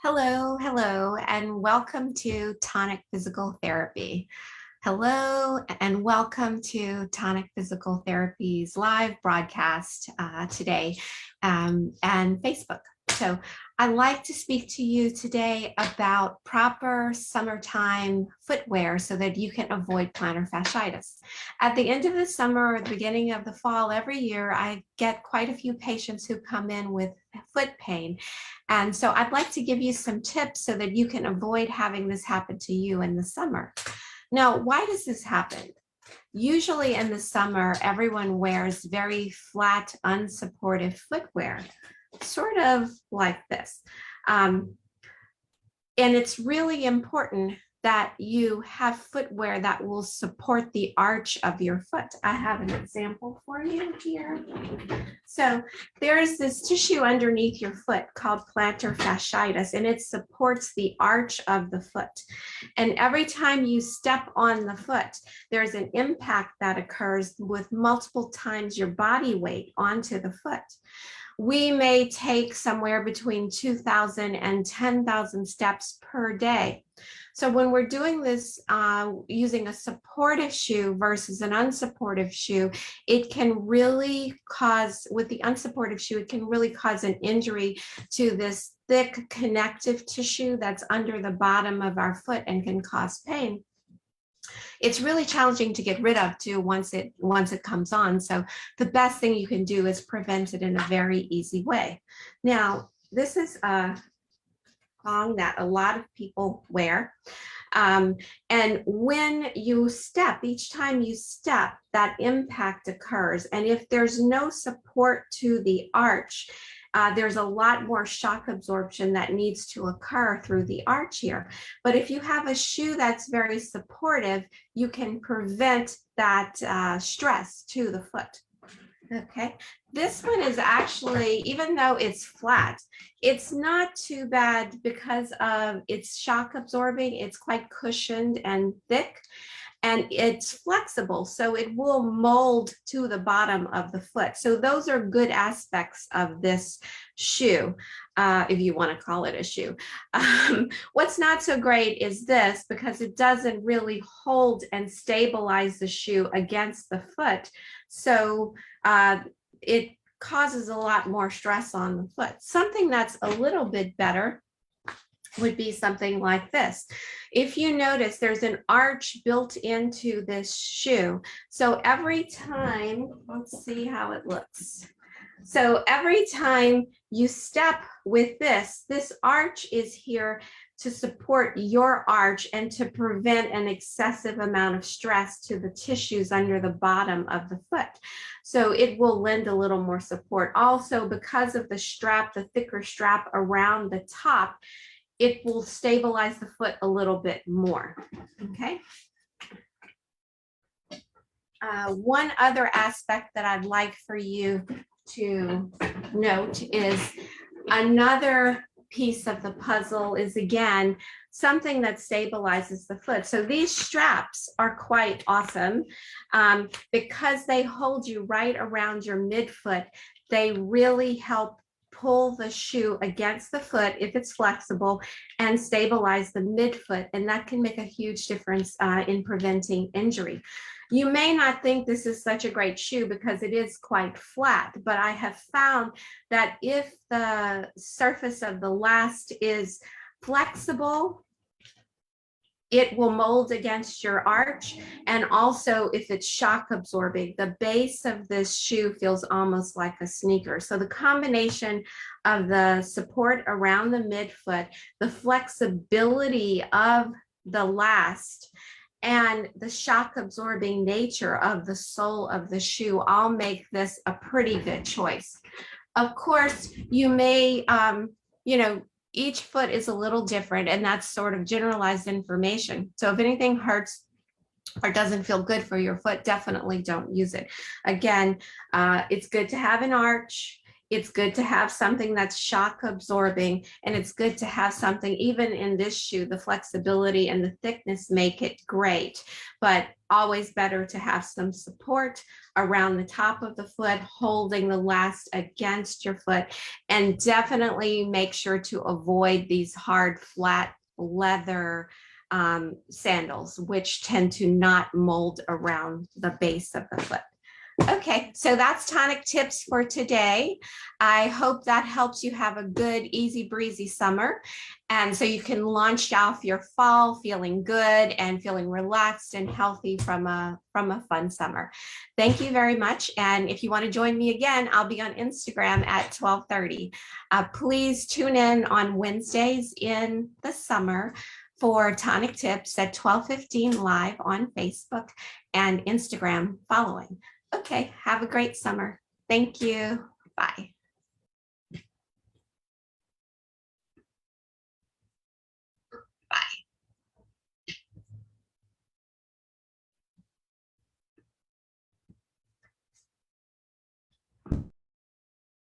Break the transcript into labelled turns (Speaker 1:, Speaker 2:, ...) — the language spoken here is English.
Speaker 1: Hello, and welcome to Tonic Physical Therapy. Hello, and welcome to Tonic Physical Therapy's live broadcast today and Facebook. So I'd like to speak to you today about proper summertime footwear so that you can avoid plantar fasciitis. At the end of the summer or the beginning of the fall every year, I get quite a few patients who come in with foot pain. And so I'd like to give you some tips so that you can avoid having this happen to you in the summer. Now, why does this happen? Usually in the summer, everyone wears very flat, unsupportive footwear, sort of like this. And it's really important that you have footwear that will support the arch of your foot. I have an example for you here. So there's this tissue underneath your foot called plantar fasciitis, and it supports the arch of the foot. And every time you step on the foot, there's an impact that occurs with multiple times your body weight onto the foot. We may take somewhere between 2,000 and 10,000 steps per day. So when we're doing this using a supportive shoe versus an unsupportive shoe, it can really cause, with the unsupportive shoe, it can really cause an injury to this thick connective tissue that's under the bottom of our foot and can cause pain. It's really challenging to get rid of too once it comes on. So the best thing you can do is prevent it in a very easy way. Now, this is a thong that a lot of people wear. And when you step, each time you step, that impact occurs. And if there's no support to the arch, there's a lot more shock absorption that needs to occur through the arch here. But if you have a shoe that's very supportive, you can prevent that stress to the foot. Okay, this one is actually, even though it's flat, it's not too bad because of its shock absorbing. It's quite cushioned and thick, and it's flexible, so it will mold to the bottom of the foot. So those are good aspects of this shoe, if you want to call it a shoe. What's not so great is this, because it doesn't really hold and stabilize the shoe against the foot. So it causes a lot more stress on the foot. Something that's a little bit better would be something like this. If you notice, there's an arch built into this shoe. So every time, let's see how it looks. So every time you step with this arch is here to support your arch and to prevent an excessive amount of stress to the tissues under the bottom of the foot. So it will lend a little more support. Also, because of the strap, the thicker strap around the top, it will stabilize the foot a little bit more, okay? One other aspect that I'd like for you to note is another piece of the puzzle is, again, something that stabilizes the foot. So these straps are quite awesome because they hold you right around your midfoot. They really help pull the shoe against the foot if it's flexible and stabilize the midfoot, and that can make a huge difference in preventing injury. You may not think this is such a great shoe because it is quite flat, but I have found that if the surface of the last is flexible, it will mold against your arch. And also, if it's shock absorbing, the base of this shoe feels almost like a sneaker. So the combination of the support around the midfoot, the flexibility of the last, and the shock absorbing nature of the sole of the shoe all make this a pretty good choice. Of course, you may, each foot is a little different, and that's sort of generalized information. So if anything hurts or doesn't feel good for your foot, definitely don't use it. Again, it's good to have an arch. It's good to have something that's shock absorbing, and it's good to have something, even in this shoe, the flexibility and the thickness make it great, but always better to have some support around the top of the foot, holding the last against your foot. And definitely make sure to avoid these hard, flat leather sandals, which tend to not mold around the base of the foot. Okay, so that's Tonic tips for today. I hope that helps you have a good, easy breezy summer. And so you can launch off your fall feeling good and feeling relaxed and healthy from a fun summer. Thank you very much. And if you want to join me again, I'll be on Instagram at 12:30. Please tune in on Wednesdays in the summer for Tonic tips at 12:15 live on Facebook and Instagram following. Okay, have a great summer. Thank you. Bye.